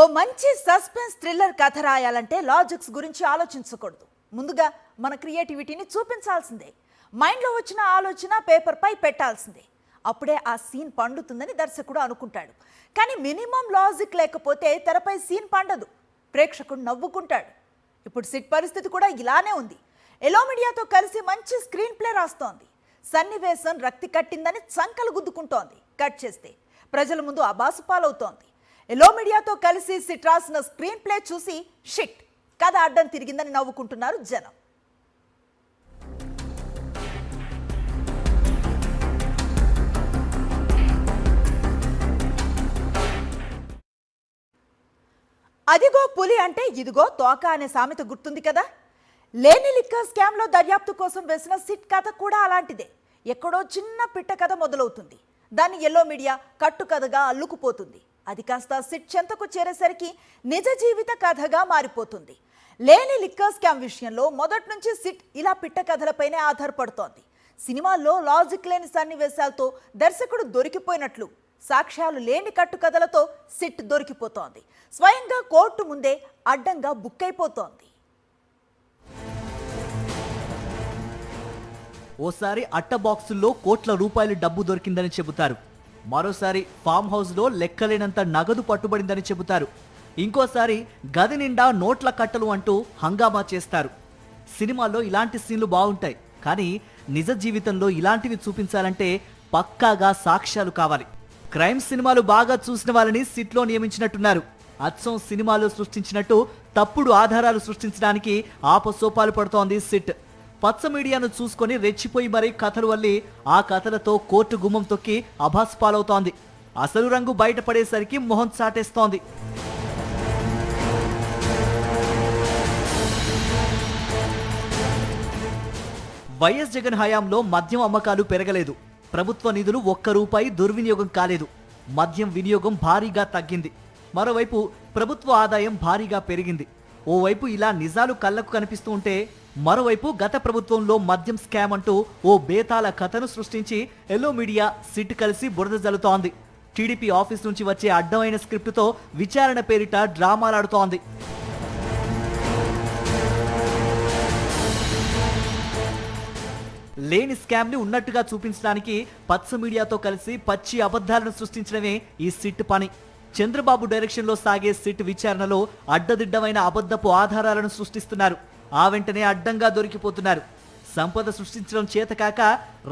ఓ మంచి suspense thriller కథ రాయాలంటే లాజిక్స్ గురించి ఆలోచించకూడదు. ముందుగా మన క్రియేటివిటీని చూపించాల్సిందే. మైండ్లో వచ్చిన ఆలోచన పేపర్పై పెట్టాల్సిందే. అప్పుడే ఆ సీన్ పండుతుందని దర్శకుడు అనుకుంటాడు. కానీ మినిమం లాజిక్ లేకపోతే తెరపై సీన్ పండదు, ప్రేక్షకుడు నవ్వుకుంటాడు. ఇప్పుడు సిట్ పరిస్థితి కూడా ఇలానే ఉంది. ఎలో మీడియాతో కలిసి మంచి స్క్రీన్ ప్లే రాస్తోంది. సన్నివేశం రక్తి కట్టిందని చంకలు గుద్దుకుంటోంది. కట్ చేస్తే ప్రజల ముందు అబాసు పాలవుతోంది. ఎలో మీడియాతో కలిసి సిట్ రాసిన స్క్రీన్ ప్లే చూసి షిట్, కథ అడ్డం తిరిగిందని నవ్వుకుంటున్నారు జనం. అదిగో పులి అంటే ఇదిగో తోక అనే సామెత గుర్తుంది కదా. లేని లిక్కర్ స్కామ్లో దర్యాప్తు కోసం వేసిన సిట్ కథ కూడా అలాంటిదే. ఎక్కడో చిన్న పిట్ట కథ మొదలవుతుంది. దాన్ని ఎల్లో మీడియా కట్టు కథగా అల్లుకుపోతుంది. అది కాస్త సిట్ చెంతకు చేరేసరికి నిజ జీవిత కథగా మారిపోతుంది. లేని లిక్కర్ స్కామ్ విషయంలో మొదటి నుంచి సిట్ ఇలా పిట్ట కథలపైనే ఆధారపడుతోంది. సినిమాల్లో లాజిక్ లేని సన్నివేశాలతో దర్శకుడు దొరికిపోయినట్లు సాక్ష్యాలు లేని కట్టుకథలతో సిట్ దొరికిపోతోంది. స్వయంగా కోర్టు ముందే అడ్డంగా బుక్ అయిపోతోంది. ఓసారి అట్ట బాక్సుల్లో కోట్ల రూపాయలు డబ్బు దొరికిందని చెబుతారు. మరోసారి ఫామ్ హౌస్లో లెక్కలేనంత నగదు పట్టుబడిందని చెబుతారు. ఇంకోసారి గది నిండా నోట్ల కట్టలు అంటూ హంగామా చేస్తారు. సినిమాల్లో ఇలాంటి సీన్లు బాగుంటాయి, కానీ నిజ జీవితంలో ఇలాంటివి చూపించాలంటే పక్కాగా సాక్ష్యాలు కావాలి. క్రైమ్ సినిమాలు బాగా చూసిన వాళ్ళని సిట్లో నియమించినట్టున్నారు. అచ్చం సినిమాలో సృష్టించినట్టు తప్పుడు ఆధారాలు సృష్టించడానికి ఆపసోపాలు పడుతోంది సిట్. పచ్చ మీడియాను చూసుకొని రెచ్చిపోయి మరీ కథలు వల్లి ఆ కథలతో కోర్టు గుమ్మం తొక్కి అభాస్ పాలవుతోంది. అసలు రంగు బయటపడేసరికి మొహం చాటేస్తోంది. వైఎస్ జగన్ హయాంలో మద్యం అమ్మకాలు పెరగలేదు. ప్రభుత్వ నిధులు ₹1 దుర్వినియోగం కాలేదు. మద్యం వినియోగం భారీగా తగ్గింది. మరోవైపు ప్రభుత్వ ఆదాయం భారీగా పెరిగింది. ఓవైపు ఇలా నిజాలు కళ్లకు కనిపిస్తూ ఉంటే, మరోవైపు గత ప్రభుత్వంలో మద్యం స్కామ్ అంటూ ఓ బేతాల కథను సృష్టించి ఎల్లో మీడియా సిట్ కలిసి బురద జల్లుతోంది. టీడీపీ ఆఫీస్ నుంచి వచ్చే అడ్డమైన స్క్రిప్టుతో విచారణ పేరిట డ్రామాలాడుతోంది. లేని స్కామ్ ని ఉన్నట్టుగా చూపించడానికి పచ్చ మీడియాతో కలిసి పచ్చి అబద్ధాలను సృష్టించడమే ఈ సిట్ పని. చంద్రబాబు డైరెక్షన్ లో సాగే సిట్ విచారణలో అడ్డదిడ్డమైన అబద్ధపు ఆధారాలను సృష్టిస్తున్నారు. ఆ వెంటనే అడ్డంగా దొరికిపోతున్నారు. సంపద సృష్టించడం చేతకాక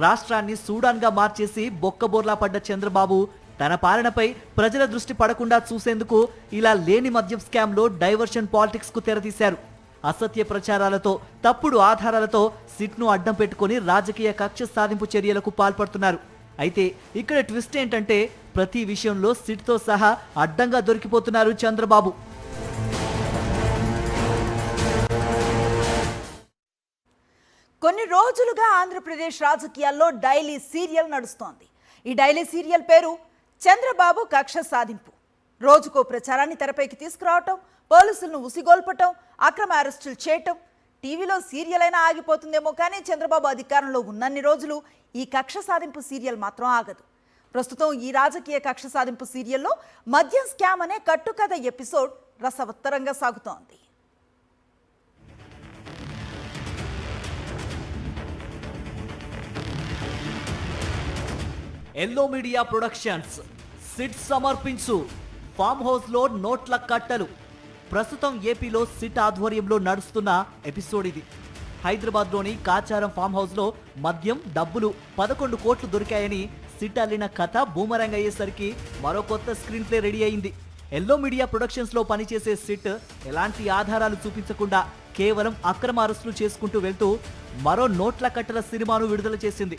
రాష్ట్రాన్ని సూడాన్ గా మార్చేసి బొక్కబోర్లా పడ్డ చంద్రబాబు తన పాలనపై ప్రజల దృష్టి పడకుండా చూసేందుకు ఇలా లేని మద్యం స్కామ్ లో డైవర్షన్ పాలిటిక్స్ కు తెరతీశారు. అసత్య ప్రచారాలతో తప్పుడు ఆధారాలతో సిట్ను అడ్డం పెట్టుకుని రాజకీయ కక్ష సాధింపు చర్యలకు పాల్పడుతున్నారు. అయితే ఇక్కడ ట్విస్ట్ ఏంటంటే, ప్రతి విషయంలో సిట్తో సహా అడ్డంగా దొరికిపోతున్నారు చంద్రబాబు. కొన్ని రోజులుగా ఆంధ్రప్రదేశ్ రాజకీయాల్లో డైలీ సీరియల్ నడుస్తోంది. ఈ డైలీ సీరియల్ పేరు చంద్రబాబు కక్ష సాధింపు. రోజుకో ప్రచారాన్ని తెరపైకి తీసుకురావటం, పోలీసులను ఉసిగొల్పటం, అక్రమ అరెస్టులు చేయటం. టీవీలో సీరియల్ అయినా ఆగిపోతుందేమో, కానీ చంద్రబాబు అధికారంలో ఉన్నన్ని రోజులు ఈ కక్ష సాధింపు సీరియల్ మాత్రం ఆగదు. ప్రస్తుతం ఈ రాజకీయ కక్ష సాధింపు సీరియల్లో మద్యం స్కామ్ అనే కట్టుకథ ఎపిసోడ్ రసవత్తరంగా సాగుతోంది. ఎల్లో మీడియా ప్రొడక్షన్స్ సిట్ సమర్పించు ఫామ్ హౌస్ లో నోట్ల కట్టలు. ప్రస్తుతం ఏపీలో సిట్ ఆధ్వర్యంలో నడుస్తున్న ఎపిసోడ్ ఇది. హైదరాబాద్లోని కాచారం ఫామ్ హౌస్ లో మద్యం డబ్బులు 11 కోట్లు దొరికాయని సిట్ అల్లిన కథ బూమరంగ్ అయ్యేసరికి మరో కొత్త స్క్రీన్ ప్లే రెడీ అయింది. ఎల్లో మీడియా ప్రొడక్షన్స్ లో పనిచేసే సిట్ ఎలాంటి ఆధారాలు చూపించకుండా కేవలం అక్రమ అరెస్టులు చేసుకుంటూ వెళ్తూ మరో నోట్ల కట్టల సినిమాను విడుదల చేసింది.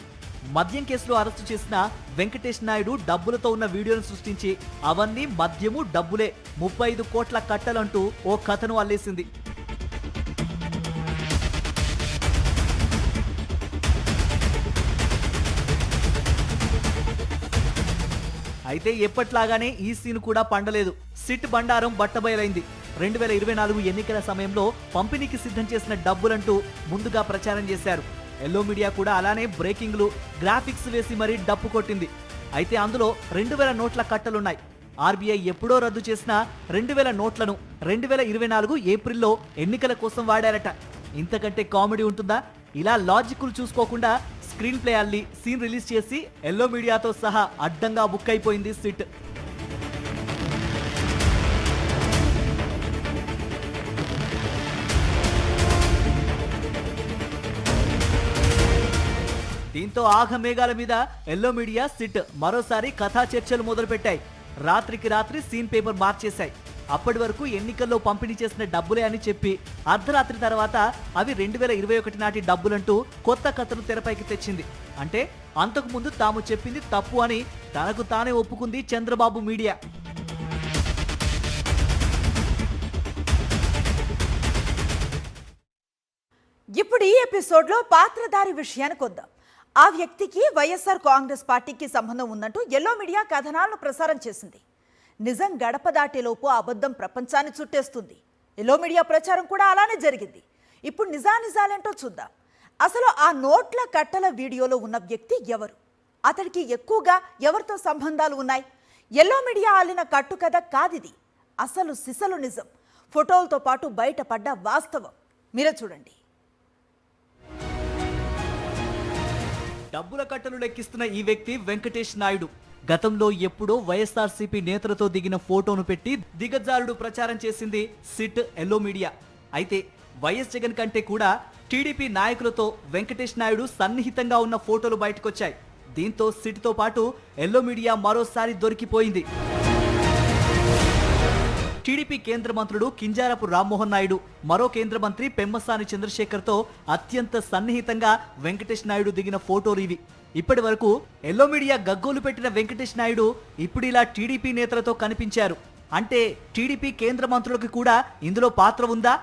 మద్యం కేసులో అరెస్టు చేసిన వెంకటేష్ నాయుడు డబ్బులతో ఉన్న వీడియోను సృష్టించి అవన్నీ మద్యము డబ్బులే 35 కోట్ల కట్టలంటూ ఓ కథను అల్లేసింది. అయితే ఎప్పట్లాగానే ఈ సీన్ కూడా పండలేదు. సిట్ బండారం బట్టబయలైంది. 2024 ఎన్నికల సమయంలో పంపిణీకి సిద్ధం చేసిన డబ్బులంటూ ముందుగా ప్రచారం చేశారు. ఎల్లో మీడియా కూడా అలానే బ్రేకింగ్లు, గ్రాఫిక్స్ వేసి మరీ డప్పు కొట్టింది. అయితే అందులో 2000 నోట్ల కట్టలున్నాయి. ఆర్బీఐ ఎప్పుడో రద్దు చేసిన 2000 నోట్లను 2024 ఏప్రిల్లో ఎన్నికల కోసం వాడారట. ఇంతకంటే కామెడీ ఉంటుందా? ఇలా లాజిక్లు చూసుకోకుండా స్క్రీన్ ప్లే అల్లి సీన్ రిలీజ్ చేసి ఎల్లో మీడియాతో సహా అడ్డంగా బుక్ అయిపోయింది సిట్. దీంతో ఆఘమేఘాల మీద ఎల్లో మీడియా సిట్ మరోసారి కథా చర్చలు మొదలుపెట్టాయి. రాత్రికి రాత్రి సీన్ పేపర్ మార్చేశాయి. అప్పటి వరకు ఎన్నికల్లో పంపిణీ చేసిన డబ్బులే అని చెప్పి అర్ధరాత్రి తర్వాత అవి 2021 నాటి డబ్బులంటూ కొత్త కథను తెరపైకి తెచ్చింది. అంటే అంతకుముందు తాము చెప్పింది తప్పు అని తనకు తానే ఒప్పుకుంది చంద్రబాబు మీడియా. ఇప్పుడు ఈ ఎపిసోడ్లో పాత్రధారి విషయానికి వద్దాం. ఆ వ్యక్తికి వైఎస్ఆర్ కాంగ్రెస్ పార్టీకి సంబంధం ఉందంటూ ఎల్లో మీడియా కథనాలను ప్రసారం చేసింది. నిజం గడప దాటేలోపు అబద్ధం ప్రపంచాన్ని చుట్టేస్తుంది. ఎల్లో మీడియా ప్రచారం కూడా అలానే జరిగింది. ఇప్పుడు నిజాలేంటో చూద్దాం. అసలు ఆ నోట్ల కట్టల వీడియోలో ఉన్న వ్యక్తి ఎవరు? అతడికి ఎక్కువగా ఎవరితో సంబంధాలు ఉన్నాయి? ఎల్లో మీడియా ఆలిన కట్టుకథ కాదిది. అసలు సిసలు నిజం, ఫోటోలతో పాటు బయటపడ్డ వాస్తవం. మీరే చూడండి. డబ్బుల కట్టలు లెక్కిస్తున్న ఈ వ్యక్తి వెంకటేష్ నాయుడు. గతంలో ఎప్పుడో వైఎస్ఆర్సీపీ నేతలతో దిగిన ఫోటోను పెట్టి దిగజారుడు ప్రచారం చేసింది సిట్ ఎల్లో మీడియా. అయితే వైఎస్ జగన్ కంటే కూడా టీడీపీ నాయకులతో వెంకటేష్ నాయుడు సన్నిహితంగా ఉన్న ఫోటోలు బయటకొచ్చాయి. దీంతో సిట్తో పాటు ఎల్లో మీడియా మరోసారి దొరికిపోయింది. టీడీపీ కేంద్ర మంత్రుడు కింజారపు రామ్మోహన్ నాయుడు, మరో కేంద్ర మంత్రి పెమ్మసాని చంద్రశేఖర్తో అత్యంత సన్నిహితంగా వెంకటేష్ నాయుడు దిగిన ఫోటోలు ఇవి. ఇప్పటి వరకు ఎల్లో మీడియా గగ్గోలు పెట్టిన వెంకటేష్ నాయుడు ఇప్పుడు ఇలా టీడీపీ నేతలతో కనిపించారు. అంటే టీడీపీ కేంద్ర మంత్రులకు కూడా ఇందులో పాత్ర ఉందా?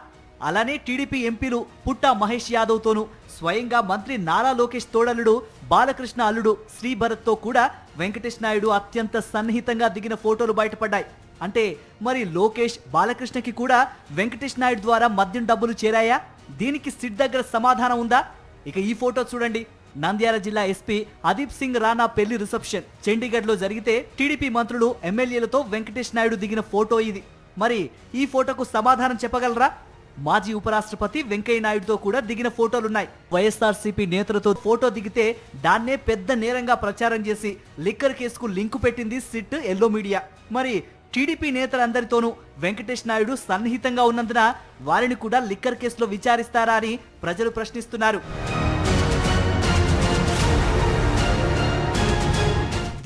అలానే టీడీపీ ఎంపీలు పుట్టా మహేష్ యాదవ్తోనూ, స్వయంగా మంత్రి నారా లోకేష్ తోడల్లుడు బాలకృష్ణ అల్లుడు శ్రీభరత్తో కూడా వెంకటేష్ నాయుడు అత్యంత సన్నిహితంగా దిగిన ఫోటోలు బయటపడ్డాయి. అంటే మరి లోకేష్, బాలకృష్ణకి కూడా వెంకటేష్ నాయుడు ద్వారా మద్యం డబ్బులు చేరాయా? దీనికి సిట్ దగ్గర సమాధానం ఉందా? ఇక ఈ ఫోటో చూడండి. నంద్యాల జిల్లా ఎస్పీ అదీప్ సింగ్ రాణా పెళ్లి రిసెప్షన్ చండీగఢ్ లో జరిగితే టీడీపీ మంత్రులు, ఎమ్మెల్యేలతో వెంకటేష్ నాయుడు దిగిన ఫోటో ఇది. మరి ఈ ఫోటోకు సమాధానం చెప్పగలరా? మాజీ ఉపరాష్ట్రపతి వెంకయ్య నాయుడుతో కూడా దిగిన ఫోటోలున్నాయి. వైఎస్ఆర్సీపీ నేతలతో ఫోటో దిగితే దాన్నే పెద్ద నేరంగా ప్రచారం చేసి లిక్కర్ కేసుకు లింకు పెట్టింది సిట్ ఎల్లో మీడియా. మరి టీడీపీ నేతలందరితోనూ వెంకటేష్ నాయుడు సన్నిహితంగా ఉన్నందున వారిని కూడా లిక్కర్ కేసులో విచారిస్తారా అని ప్రజలు ప్రశ్నిస్తున్నారు.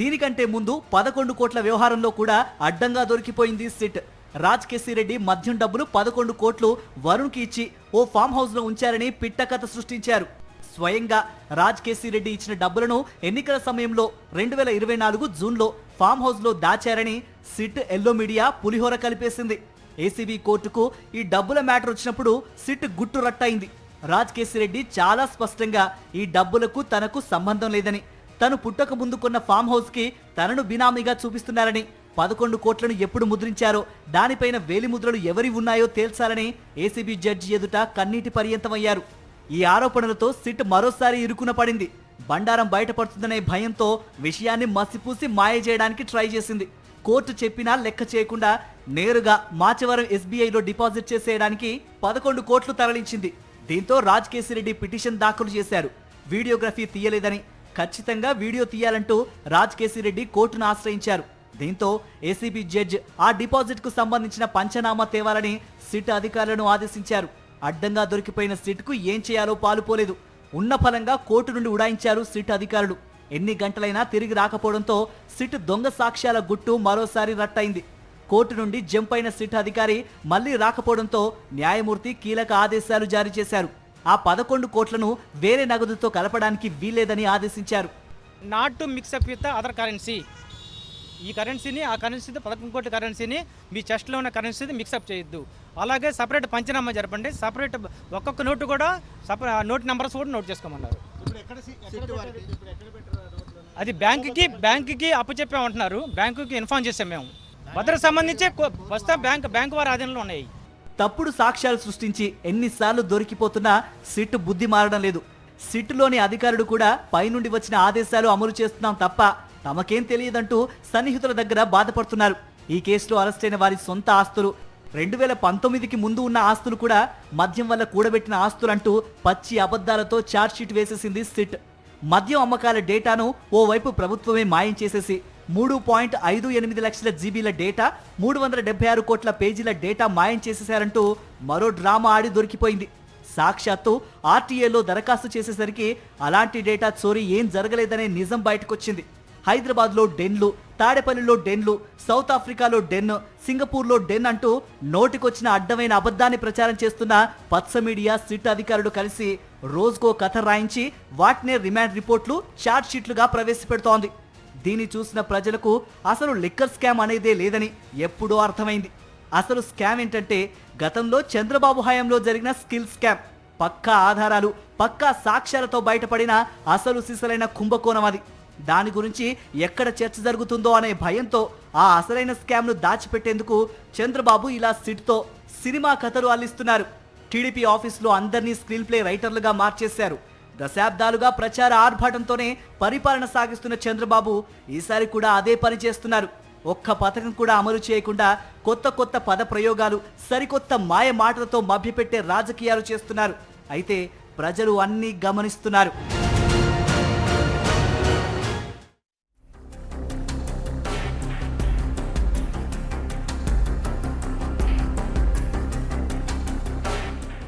దీనికంటే ముందు 11 కోట్ల వ్యవహారంలో కూడా అడ్డంగా దొరికిపోయింది సిట్. రాజ్ కేసీరెడ్డి మద్యం డబ్బులు 11 కోట్లు వరుణ్కి ఇచ్చి ఓ ఫామ్ హౌస్ లో ఉంచారని పిట్టకథ సృష్టించారు. స్వయంగా రాజ్ కేసీరెడ్డి ఇచ్చిన డబ్బులను ఎన్నికల సమయంలో 2024 జూన్లో ఫామ్ హౌస్ లో దాచారని సిట్ ఎల్లో మీడియా పులిహోర కలిపేసింది. ఏసీబీ కోర్టుకు ఈ డబ్బుల మ్యాటర్ వచ్చినప్పుడు సిట్ గుట్టు రట్టయింది. రాజ్ కేసీరెడ్డి చాలా స్పష్టంగా ఈ డబ్బులకు తనకు సంబంధం లేదని, తను పుట్టక ముందు కొన్న ఫామ్ హౌస్ కి తనను బినామీగా చూపిస్తున్నారని, 11 కోట్లను ఎప్పుడు ముద్రించారో దానిపైన వేలిముద్రలు ఎవరి ఉన్నాయో తేల్చాలని ఏసీబీ జడ్జి ఎదుట కన్నీటి పర్యంతమయ్యారు. ఈ ఆరోపణలతో సిట్ మరోసారి ఇరుకున పడింది. బండారం బయటపడుతుందనే భయంతో విషయాన్ని మసిపూసి మాయ చేయడానికి ట్రై చేసింది. కోర్టు చెప్పినా లెక్క చేయకుండా నేరుగా మాచవరం ఎస్బీఐలో డిపాజిట్ చేసేయడానికి 11 కోట్లు తరలించింది. దీంతో రాజ్ కేసీరెడ్డి పిటిషన్ దాఖలు చేశారు. వీడియోగ్రఫీ తీయలేదని, ఖచ్చితంగా వీడియో తీయాలంటూ రాజ్ కేసీరెడ్డి కోర్టును ఆశ్రయించారు. దీంతో ఏసీబీ జడ్జ్ ఆ డిపాజిట్ కు సంబంధించిన పంచనామా తేవాలని సిట్ అధికారులను ఆదేశించారు. అడ్డంగా దొరికిపోయిన సిట్కు ఏం చేయాలో పాలుపోలేదు. ఉన్న ఫలంగా కోర్టు నుండి ఉడాయించారు సిట్ అధికారులు. ఎన్ని గంటలైనా తిరిగి రాకపోవడంతో సిట్ దొంగ సాక్ష్యాల గుట్టు మరోసారి రట్టయింది. కోర్టు నుండి జంప్ అయిన సిట్ అధికారి మళ్లీ రాకపోవడంతో న్యాయమూర్తి కీలక ఆదేశాలు జారీ చేశారు. ఆ 11 కోట్లను వేరే నగదుతో కలపడానికి వీల్లేదని ఆదేశించారు. Not to mix up with other currency. ఈ కరెన్సీని ఆ కరెన్సీతో 11 కోట్ల కరెన్సీని మీ చెస్ట్లో ఉన్న కరెన్సీని మిక్సప్ చేయొద్దు. అలాగే సపరేట్ పంచనామా జరపండి. సపరేట్ ఒక్కొక్క నోటు కూడా నోట్ నెంబర్స్ కూడా నోట్ చేసుకోమన్నారు. అది బ్యాంకుకి అప్పచెప్పామంటున్నారు. బ్యాంకుకి ఇన్ఫార్మ్ చేసాం మేము. భద్రతకు సంబంధించి ప్రస్తుతం బ్యాంకు వారి ఆధీనంలో ఉన్నాయి. తప్పుడు సాక్ష్యాలు సృష్టించి ఎన్నిసార్లు దొరికిపోతున్నా సిట్ బుద్ధి మారడం లేదు. సిట్లోని అధికారులు కూడా పైనుండి వచ్చిన ఆదేశాలు అమలు చేస్తున్నాం తప్ప తమకేం తెలియదంటూ సన్నిహితుల దగ్గర బాధపడుతున్నారు. ఈ కేసులో అరెస్టైన వారి సొంత ఆస్తులు, 2019కి ముందు ఉన్న ఆస్తులు కూడా మద్యం వల్ల కూడబెట్టిన ఆస్తులంటూ పచ్చి అబద్ధాలతో ఛార్జ్షీట్ వేసేసింది సిట్. మద్యం అమ్మకాల డేటాను ఓవైపు ప్రభుత్వమే మాయం చేసేసి 3.58 లక్షల జీబీల డేటా, 376 కోట్ల పేజీల డేటా మాయం చేసేశారంటూ మరో డ్రామా ఆడి దొరికిపోయింది. సాక్షాత్తు ఆర్టీఏలో దరఖాస్తు చేసేసరికి అలాంటి డేటా చోరీ ఏం జరగలేదనే నిజం బయటకొచ్చింది. హైదరాబాద్లో డెన్లు, తాడేపల్లిలో డెన్లు, సౌత్ ఆఫ్రికాలో డెన్, సింగపూర్లో డెన్ అంటూ నోటికొచ్చిన అడ్డమైన అబద్ధాన్ని ప్రచారం చేస్తున్న పచ్చ మీడియా, సిట్ అధికారులు కలిసి రోజుకో కథ రాయించి వాటినే రిమాండ్ రిపోర్ట్లు, ఛార్జ్ షీట్లుగా ప్రవేశపెడుతోంది. దీన్ని చూసిన ప్రజలకు అసలు లిక్కర్ స్కామ్ అనేదే లేదని ఎప్పుడో అర్థమైంది. అసలు స్కామ్ ఏంటంటే గతంలో చంద్రబాబు హయాంలో జరిగిన స్కిల్ స్కామ్. పక్కా ఆధారాలు, పక్కా సాక్ష్యాలతో బయటపడిన అసలు సిసలైన కుంభకోణం అది. దాని గురించి ఎక్కడ చర్చ జరుగుతుందో అనే భయంతో ఆ అసలైన స్కామ్ను దాచిపెట్టేందుకు చంద్రబాబు ఇలా సిట్తో సినిమా కథలు అల్లిస్తున్నారు. టీడీపీ ఆఫీసులో అందరినీ స్క్రీన్ ప్లే రైటర్లుగా మార్చేశారు. దశాబ్దాలుగా ప్రచార ఆర్భాటంతోనే పరిపాలన సాగిస్తున్న చంద్రబాబు ఈసారి కూడా అదే పని చేస్తున్నారు. ఒక్క పథకం కూడా అమలు చేయకుండా కొత్త కొత్త పద ప్రయోగాలు, సరికొత్త మాయ మాటలతో మభ్యపెట్టే రాజకీయాలు చేస్తున్నారు. అయితే ప్రజలు అన్నీ గమనిస్తున్నారు.